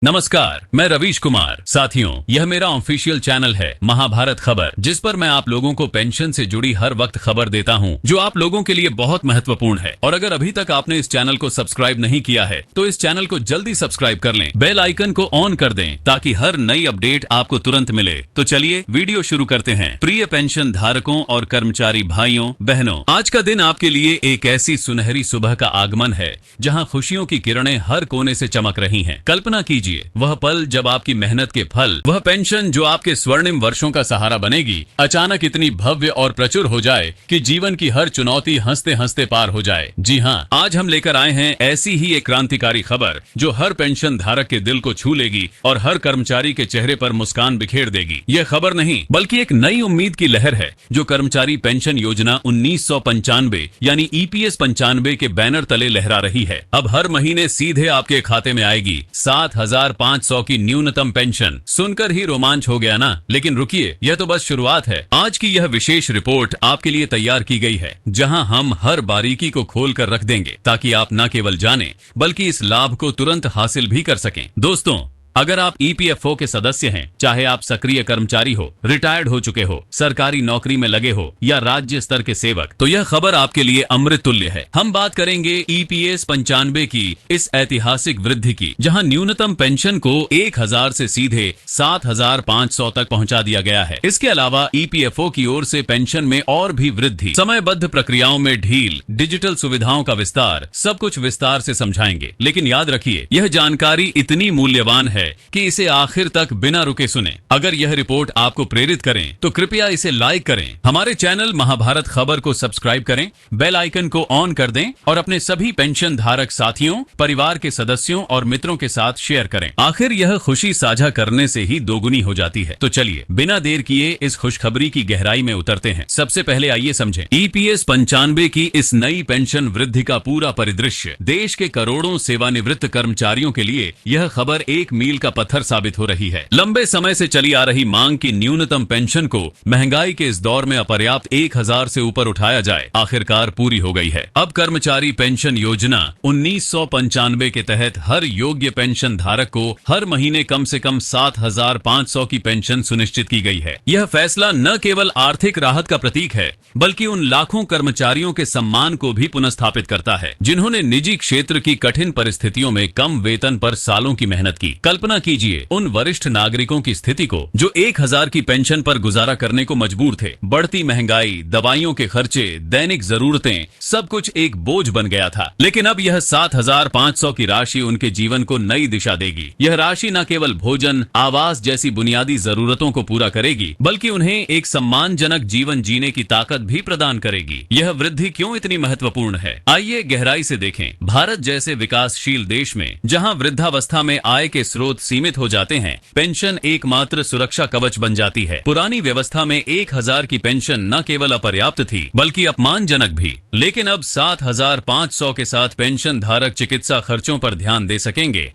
नमस्कार, मैं रवीश कुमार। साथियों, यह मेरा ऑफिशियल चैनल है महाभारत खबर, जिस पर मैं आप लोगों को पेंशन से जुड़ी हर वक्त खबर देता हूं, जो आप लोगों के लिए बहुत महत्वपूर्ण है। और अगर अभी तक आपने इस चैनल को सब्सक्राइब नहीं किया है तो इस चैनल को जल्दी सब्सक्राइब कर लें, बेल आइकन को ऑन कर दें ताकि हर नई अपडेट आपको तुरंत मिले। तो चलिए वीडियो शुरू करते हैं। प्रिय पेंशन धारकों और कर्मचारी भाइयों बहनों, आज का दिन आपके लिए एक ऐसी सुनहरी सुबह का आगमन है जहाँ खुशियों की किरणें हर कोने से चमक रही है। कल्पना कीजिए वह पल जब आपकी मेहनत के फल, वह पेंशन जो आपके स्वर्णिम वर्षों का सहारा बनेगी, अचानक इतनी भव्य और प्रचुर हो जाए कि जीवन की हर चुनौती हंसते हंसते पार हो जाए। जी हाँ, आज हम लेकर आए हैं ऐसी ही एक क्रांतिकारी खबर जो हर पेंशन धारक के दिल को छू लेगी और हर कर्मचारी के चेहरे पर मुस्कान बिखेर देगी। यह खबर नहीं बल्कि एक नई उम्मीद की लहर है जो कर्मचारी पेंशन योजना 1995 यानी EPS 95 के बैनर तले लहरा रही है। अब हर महीने सीधे आपके खाते में आएगी 7,500 की न्यूनतम पेंशन। सुनकर ही रोमांच हो गया ना? लेकिन रुकिए, यह तो बस शुरुआत है। आज की यह विशेष रिपोर्ट आपके लिए तैयार की गई है, जहां हम हर बारीकी को खोल कर रख देंगे ताकि आप न केवल जानें बल्कि इस लाभ को तुरंत हासिल भी कर सकें। दोस्तों, अगर आप EPFO के सदस्य हैं, चाहे आप सक्रिय कर्मचारी हो, रिटायर्ड हो चुके हो, सरकारी नौकरी में लगे हो या राज्य स्तर के सेवक, तो यह खबर आपके लिए अमृत तुल्य है। हम बात करेंगे EPS 95 की इस ऐतिहासिक वृद्धि की, जहां न्यूनतम पेंशन को 1,000 से सीधे 7,500 तक पहुंचा दिया गया है। इसके अलावा EPFO की ओर से पेंशन में और भी वृद्धि, समयबद्ध प्रक्रियाओं में ढील, डिजिटल सुविधाओं का विस्तार, सब कुछ विस्तार से समझाएंगे। लेकिन याद रखिए, यह जानकारी इतनी मूल्यवान है कि इसे आखिर तक बिना रुके सुने। अगर यह रिपोर्ट आपको प्रेरित करें तो कृपया इसे लाइक करें, हमारे चैनल महाभारत खबर को सब्सक्राइब करें, बेल आइकन को ऑन कर दें और अपने सभी पेंशन धारक साथियों, परिवार के सदस्यों और मित्रों के साथ शेयर करें। आखिर यह खुशी साझा करने से ही दोगुनी हो जाती है। तो चलिए बिना देर किए इस खुशखबरी की गहराई में उतरते हैं। सबसे पहले आइए समझें EPS 95 की इस नई पेंशन वृद्धि का पूरा परिदृश्य। देश के करोड़ों सेवानिवृत्त कर्मचारियों के लिए यह खबर एक मील का पत्थर साबित हो रही है। लंबे समय से चली आ रही मांग की न्यूनतम पेंशन को महंगाई के इस दौर में अपर्याप्त 1,000 से ऊपर उठाया जाए, आखिरकार पूरी हो गई है। अब कर्मचारी पेंशन योजना 1995 के तहत हर योग्य पेंशन धारक को हर महीने कम से कम 7,500 की पेंशन सुनिश्चित की गई है। यह फैसला न केवल आर्थिक राहत का प्रतीक है बल्कि उन लाखों कर्मचारियों के सम्मान को भी पुनर्स्थापित करता है जिन्होंने निजी क्षेत्र की कठिन परिस्थितियों में कम वेतन पर सालों की मेहनत की। कल्पना कीजिए उन वरिष्ठ नागरिकों की स्थिति को जो 1,000 की पेंशन पर गुजारा करने को मजबूर थे। बढ़ती महंगाई, दवाइयों के खर्चे, दैनिक जरूरतें, सब कुछ एक बोझ बन गया था। लेकिन अब यह 7,500 की राशि उनके जीवन को नई दिशा देगी। यह राशि न केवल भोजन, आवास जैसी बुनियादी जरूरतों को पूरा करेगी बल्कि उन्हें एक सम्मानजनक जीवन जीने की ताकत भी प्रदान करेगी। यह वृद्धि क्यों इतनी महत्वपूर्ण है, आइए गहराई से देखें। भारत जैसे विकासशील देश में जहाँ वृद्धावस्था में आय के स्रोत सीमित हो जाते हैं, पेंशन एकमात्र सुरक्षा कवच बन जाती है। पुरानी व्यवस्था में 1,000 की पेंशन न केवल अपर्याप्त थी बल्कि अपमानजनक भी। लेकिन अब 7,500 के साथ पेंशन धारक चिकित्सा खर्चों पर ध्यान दे सकेंगे,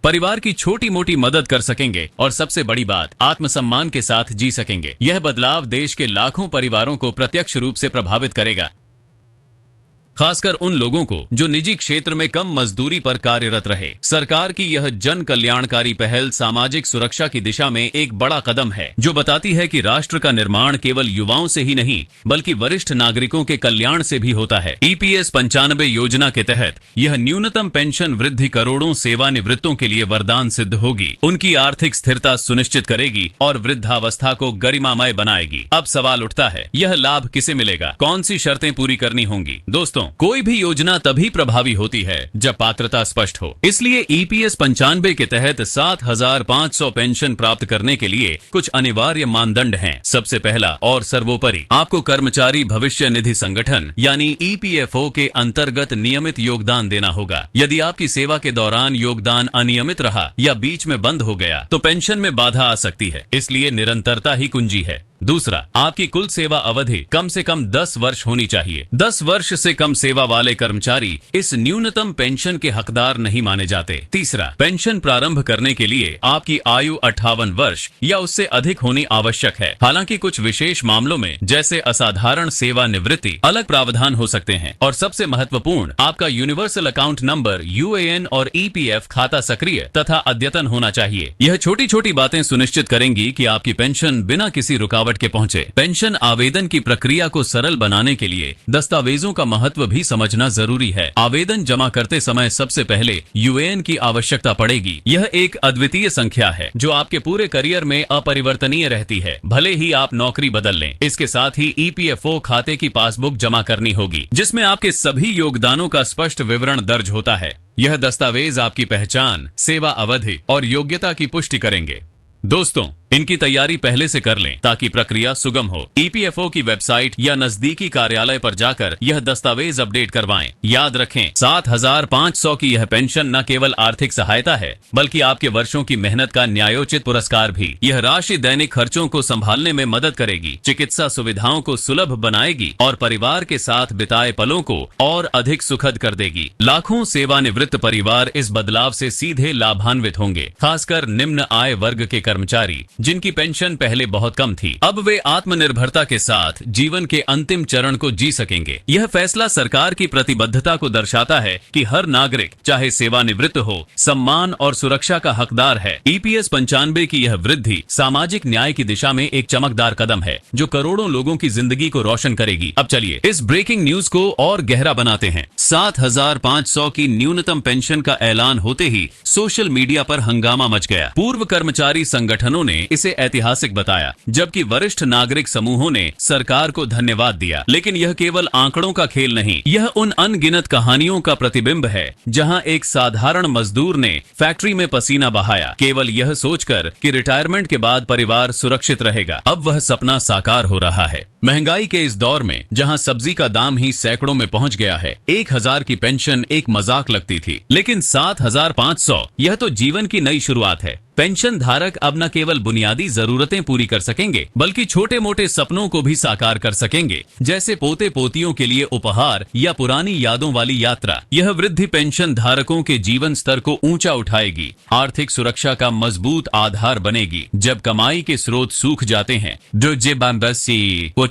परिवार की छोटी मोटी मदद कर सकेंगे और सबसे बड़ी बात, आत्मसम्मान के साथ जी सकेंगे। यह बदलाव देश के लाखों परिवारों को प्रत्यक्ष रूप से प्रभावित करेगा, खासकर उन लोगों को जो निजी क्षेत्र में कम मजदूरी पर कार्यरत रहे। सरकार की यह जन कल्याणकारी पहल सामाजिक सुरक्षा की दिशा में एक बड़ा कदम है जो बताती है कि राष्ट्र का निर्माण केवल युवाओं से ही नहीं बल्कि वरिष्ठ नागरिकों के कल्याण से भी होता है। EPS 95 योजना के तहत यह न्यूनतम पेंशन वृद्धि करोड़ों सेवानिवृत्तों के लिए वरदान सिद्ध होगी, उनकी आर्थिक स्थिरता सुनिश्चित करेगी और वृद्धावस्था को गरिमामय बनाएगी। अब सवाल उठता है, यह लाभ किसे मिलेगा, कौन सी शर्तें पूरी करनी होंगी? दोस्तों, कोई भी योजना तभी प्रभावी होती है जब पात्रता स्पष्ट हो। इसलिए EPS 95 के तहत 7,500 पेंशन प्राप्त करने के लिए कुछ अनिवार्य मानदंड हैं। सबसे पहला और सर्वोपरि, आपको कर्मचारी भविष्य निधि संगठन यानी EPFO के अंतर्गत नियमित योगदान देना होगा। यदि आपकी सेवा के दौरान योगदान अनियमित रहा या बीच में बंद हो गया तो पेंशन में बाधा आ सकती है, इसलिए निरंतरता ही कुंजी है। दूसरा, आपकी कुल सेवा अवधि कम से कम 10 वर्ष होनी चाहिए। 10 वर्ष से कम सेवा वाले कर्मचारी इस न्यूनतम पेंशन के हकदार नहीं माने जाते। तीसरा, पेंशन प्रारंभ करने के लिए आपकी आयु 58 वर्ष या उससे अधिक होनी आवश्यक है। हालांकि कुछ विशेष मामलों में जैसे असाधारण सेवानिवृत्ति अलग प्रावधान हो सकते हैं। और सबसे महत्वपूर्ण, आपका यूनिवर्सल अकाउंट नंबर यूएएन और ईपीएफ खाता सक्रिय तथा अद्यतन होना चाहिए। यह छोटी छोटी बातें सुनिश्चित करेंगी कि आपकी पेंशन बिना किसी रुकावट के पहुंचे। पेंशन आवेदन की प्रक्रिया को सरल बनाने के लिए दस्तावेजों का महत्व भी समझना जरूरी है। आवेदन जमा करते समय सबसे पहले यूएएन की आवश्यकता पड़ेगी। यह एक अद्वितीय संख्या है जो आपके पूरे करियर में अपरिवर्तनीय रहती है, भले ही आप नौकरी बदल लें। इसके साथ ही ईपीएफओ खाते की पासबुक जमा करनी होगी जिसमें आपके सभी योगदानों का स्पष्ट विवरण दर्ज होता है। यह दस्तावेज आपकी पहचान, सेवा अवधि और योग्यता की पुष्टि करेंगे। दोस्तों, इनकी तैयारी पहले से कर लें ताकि प्रक्रिया सुगम हो। ईपीएफओ की वेबसाइट या नजदीकी कार्यालय पर जाकर यह दस्तावेज अपडेट करवाएं। याद रखें, 7,500 की यह पेंशन न केवल आर्थिक सहायता है बल्कि आपके वर्षों की मेहनत का न्यायोचित पुरस्कार भी। यह राशि दैनिक खर्चों को संभालने में मदद करेगी, चिकित्सा सुविधाओं को सुलभ बनाएगी और परिवार के साथ बिताए पलों को और अधिक सुखद कर देगी। लाखों सेवानिवृत्त परिवार इस बदलाव से सीधे लाभान्वित होंगे, खासकर निम्न आय वर्ग के कर्मचारी जिनकी पेंशन पहले बहुत कम थी। अब वे आत्मनिर्भरता के साथ जीवन के अंतिम चरण को जी सकेंगे। यह फैसला सरकार की प्रतिबद्धता को दर्शाता है कि हर नागरिक, चाहे सेवानिवृत्त हो, सम्मान और सुरक्षा का हकदार है। ईपीएस 95 की यह वृद्धि सामाजिक न्याय की दिशा में एक चमकदार कदम है जो करोड़ों लोगों की जिंदगी को रोशन करेगी। अब चलिए इस ब्रेकिंग न्यूज को और गहरा बनाते हैं। 7,500 की न्यूनतम पेंशन का ऐलान होते ही सोशल मीडिया पर हंगामा मच गया। पूर्व कर्मचारी संगठनों ने इसे ऐतिहासिक बताया, जबकि वरिष्ठ नागरिक समूहों ने सरकार को धन्यवाद दिया। लेकिन यह केवल आंकड़ों का खेल नहीं, यह उन अनगिनत कहानियों का प्रतिबिंब है जहां एक साधारण मजदूर ने फैक्ट्री में पसीना बहाया, केवल यह सोचकर कि रिटायरमेंट के बाद परिवार सुरक्षित रहेगा। अब वह सपना साकार हो रहा है। महंगाई के इस दौर में जहां सब्जी का दाम ही सैकड़ों में पहुंच गया है, 1,000 की पेंशन एक मजाक लगती थी, लेकिन 7,500 यह तो जीवन की नई शुरुआत है। पेंशन धारक अब न केवल बुनियादी जरूरतें पूरी कर सकेंगे बल्कि छोटे मोटे सपनों को भी साकार कर सकेंगे, जैसे पोते पोतियों के लिए उपहार या पुरानी यादों वाली यात्रा। यह वृद्धि पेंशन धारकों के जीवन स्तर को ऊंचा उठाएगी, आर्थिक सुरक्षा का मजबूत आधार बनेगी। जब कमाई के स्रोत सूख जाते हैं, जो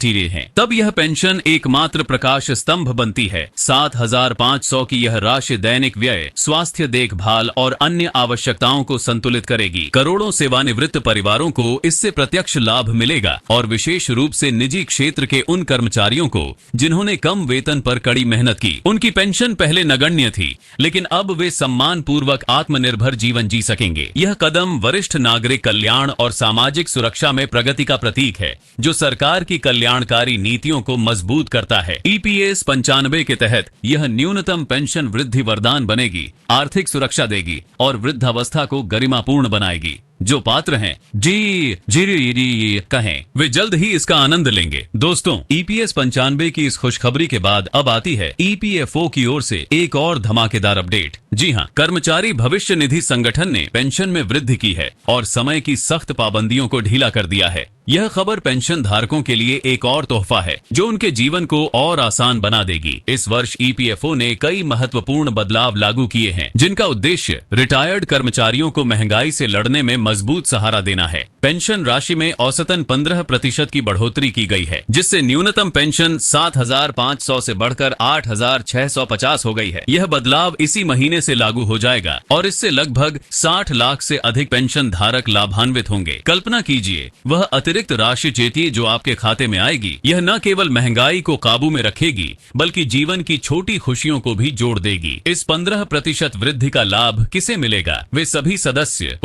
हैं, तब यह पेंशन एकमात्र प्रकाश स्तंभ बनती है। 7,500 की यह राशि दैनिक व्यय, स्वास्थ्य देखभाल और अन्य आवश्यकताओं को संतुलित करेगी। करोड़ों सेवानिवृत्त परिवारों को इससे प्रत्यक्ष लाभ मिलेगा और विशेष रूप से निजी क्षेत्र के उन कर्मचारियों को जिन्होंने कम वेतन पर कड़ी मेहनत की। उनकी पेंशन पहले नगण्य थी, लेकिन अब वे सम्मान पूर्वक आत्मनिर्भर जीवन जी सकेंगे। यह कदम वरिष्ठ नागरिक कल्याण और सामाजिक सुरक्षा में प्रगति का प्रतीक है, जो सरकार की कल्याणकारी नीतियों को मजबूत करता है। ईपीएस 95 के तहत यह न्यूनतम पेंशन वृद्धि वरदान बनेगी, आर्थिक सुरक्षा देगी और वृद्धावस्था को गरिमापूर्ण बनाएगी। जो पात्र हैं जी कहें, वे जल्द ही इसका आनंद लेंगे। दोस्तों, ईपीएस 95 की इस खुशखबरी के बाद अब आती है ईपीएफओ की ओर से एक और धमाकेदार अपडेट। जी हां, कर्मचारी भविष्य निधि संगठन ने पेंशन में वृद्धि की है और समय की सख्त पाबंदियों को ढीला कर दिया है। यह खबर पेंशन धारकों के लिए एक और तोहफा है जो उनके जीवन को और आसान बना देगी। इस वर्ष ईपीएफओ ने कई महत्वपूर्ण बदलाव लागू किए हैं जिनका उद्देश्य रिटायर्ड कर्मचारियों को महंगाई से लड़ने में मजबूत सहारा देना है। पेंशन राशि में औसतन 15% की बढ़ोतरी की गई है, जिससे न्यूनतम पेंशन 7,500 से बढ़कर 8,650 हो गई है। यह बदलाव इसी महीने से लागू हो जाएगा और इससे लगभग 60 लाख से अधिक पेंशन धारक लाभान्वित होंगे। कल्पना कीजिए, वह अतिरिक्त राशि चेती जो आपके खाते में आएगी, यह न केवल महंगाई को काबू में रखेगी बल्कि जीवन की छोटी खुशियों को भी जोड़ देगी। इस 15% वृद्धि का लाभ किसे मिलेगा? वे सभी सदस्य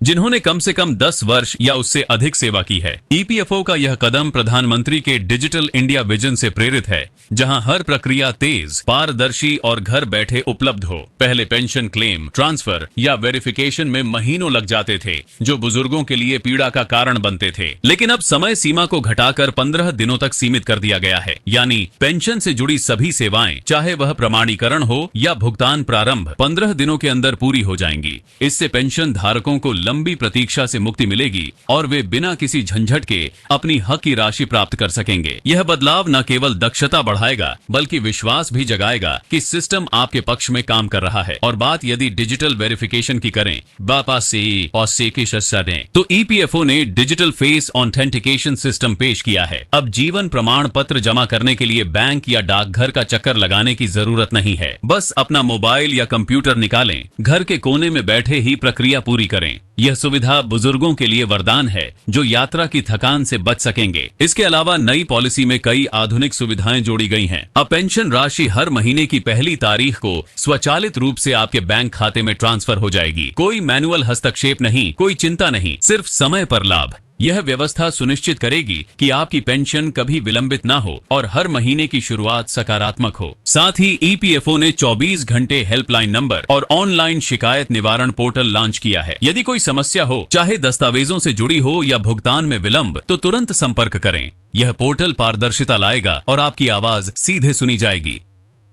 जिन्होंने कम से कम 10 वर्ष या उससे अधिक सेवा की है। ईपीएफओ का यह कदम प्रधानमंत्री के डिजिटल इंडिया विजन से प्रेरित है, जहां हर प्रक्रिया तेज, पारदर्शी और घर बैठे उपलब्ध हो। पहले पेंशन क्लेम, ट्रांसफर या वेरिफिकेशन में महीनों लग जाते थे, जो बुजुर्गों के लिए पीड़ा का कारण बनते थे। लेकिन अब समय सीमा को घटाकर 15 दिनों तक सीमित कर दिया गया है, यानी पेंशन से जुड़ी सभी सेवाएं, चाहे वह प्रमाणीकरण हो या भुगतान प्रारंभ, 15 दिनों के अंदर पूरी हो जाएंगी। इससे इससे पेंशन धारकों को लंबी प्रतीक्षा से मुक्ति मिलेगी और वे बिना किसी झंझट के अपनी हक की राशि प्राप्त कर सकेंगे। यह बदलाव न केवल दक्षता बढ़ाएगा बल्कि विश्वास भी जगाएगा कि सिस्टम आपके पक्ष में काम कर रहा है। और बात यदि डिजिटल वेरिफिकेशन की करें तो ईपीएफओ ने डिजिटल फेस ऑथेंटिकेशन सिस्टम पेश किया है। अब जीवन प्रमाण पत्र जमा करने के लिए बैंक या डाकघर का चक्कर लगाने की जरूरत नहीं है। बस अपना मोबाइल या कंप्यूटर निकालें, घर के कोने में बैठे ही प्रक्रिया पूरी करें। यह सुविधा बुजुर्गों के लिए वरदान है जो यात्रा की थकान से बच सकेंगे। इसके अलावा नई पॉलिसी में कई आधुनिक सुविधाएं जोड़ी गई हैं। अब पेंशन राशि हर महीने की पहली तारीख को स्वचालित रूप से आपके बैंक खाते में ट्रांसफर हो जाएगी। कोई मैनुअल हस्तक्षेप नहीं, कोई चिंता नहीं, सिर्फ समय पर लाभ। यह व्यवस्था सुनिश्चित करेगी कि आपकी पेंशन कभी विलंबित ना हो और हर महीने की शुरुआत सकारात्मक हो। साथ ही ईपीएफओ ने 24 घंटे हेल्पलाइन नंबर और ऑनलाइन शिकायत निवारण पोर्टल लॉन्च किया है। यदि कोई समस्या हो, चाहे दस्तावेजों से जुड़ी हो या भुगतान में विलंब, तो तुरंत संपर्क करें। यह पोर्टल पारदर्शिता लाएगा और आपकी आवाज सीधे सुनी जाएगी।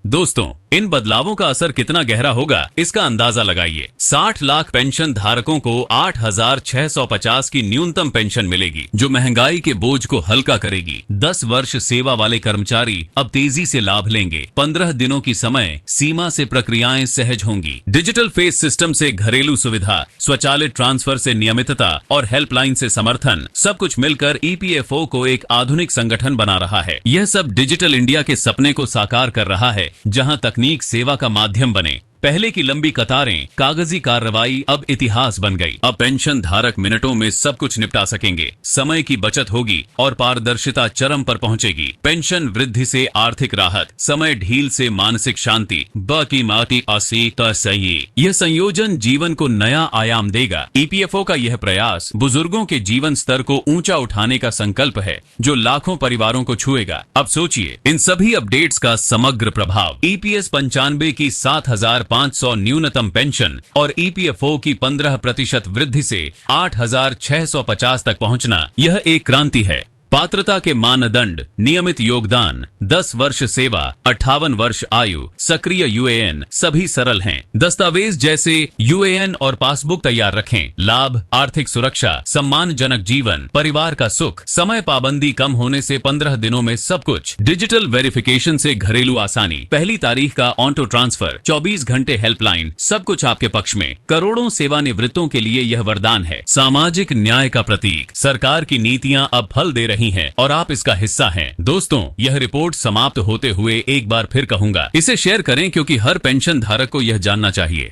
दोस्तों, इन बदलावों का असर कितना गहरा होगा इसका अंदाजा लगाइए। 60 लाख पेंशन धारकों को 8,650 की न्यूनतम पेंशन मिलेगी जो महंगाई के बोझ को हल्का करेगी। 10 वर्ष सेवा वाले कर्मचारी अब तेजी से लाभ लेंगे। 15 दिनों की समय सीमा से प्रक्रियाएं सहज होंगी। डिजिटल फेस सिस्टम से घरेलू सुविधा, स्वचालित ट्रांसफर से नियमितता और हेल्पलाइन से समर्थन, सब कुछ मिलकर ईपीएफओ को एक आधुनिक संगठन बना रहा है। यह सब डिजिटल इंडिया के सपने को साकार कर रहा है जहां तकनीक सेवा का माध्यम बने। पहले की लंबी कतारें, कागजी कार्रवाई अब इतिहास बन गई। अब पेंशन धारक मिनटों में सब कुछ निपटा सकेंगे। समय की बचत होगी और पारदर्शिता चरम पर पहुंचेगी। पेंशन वृद्धि से आर्थिक राहत, समय ढील से मानसिक शांति, बाकी माटी आसी तो सही। यह संयोजन जीवन को नया आयाम देगा। ईपीएफओ का यह प्रयास बुजुर्गों के जीवन स्तर को ऊंचा उठाने का संकल्प है जो लाखों परिवारों को छुएगा। अब सोचिए इन सभी अपडेट्स का समग्र प्रभाव। ईपीएस 95 की 7,500 न्यूनतम पेंशन और ईपीएफओ की 15% वृद्धि से 8,650 तक पहुंचना, यह एक क्रांति है। पात्रता के मानदंड, नियमित योगदान, 10 वर्ष सेवा, 58 वर्ष आयु, सक्रिय यूएएन, सभी सरल हैं। दस्तावेज जैसे यूएएन और पासबुक तैयार रखें। लाभ, आर्थिक सुरक्षा, सम्मानजनक जीवन, परिवार का सुख, समय पाबंदी कम होने से 15 दिनों में सब कुछ। डिजिटल वेरिफिकेशन से घरेलू आसानी, पहली तारीख का ऑटो ट्रांसफर, 24 घंटे हेल्पलाइन, सब कुछ आपके पक्ष में। करोड़ों सेवानिवृत्तों के लिए यह वरदान है। सामाजिक न्याय का प्रतीक। सरकार की नीतियां अब फल दे रही हैं और आप इसका हिस्सा हैं। दोस्तों, यह रिपोर्ट समाप्त होते हुए एक बार फिर कहूंगा, इसे शेयर करें क्योंकि हर पेंशन धारक को यह जानना चाहिए।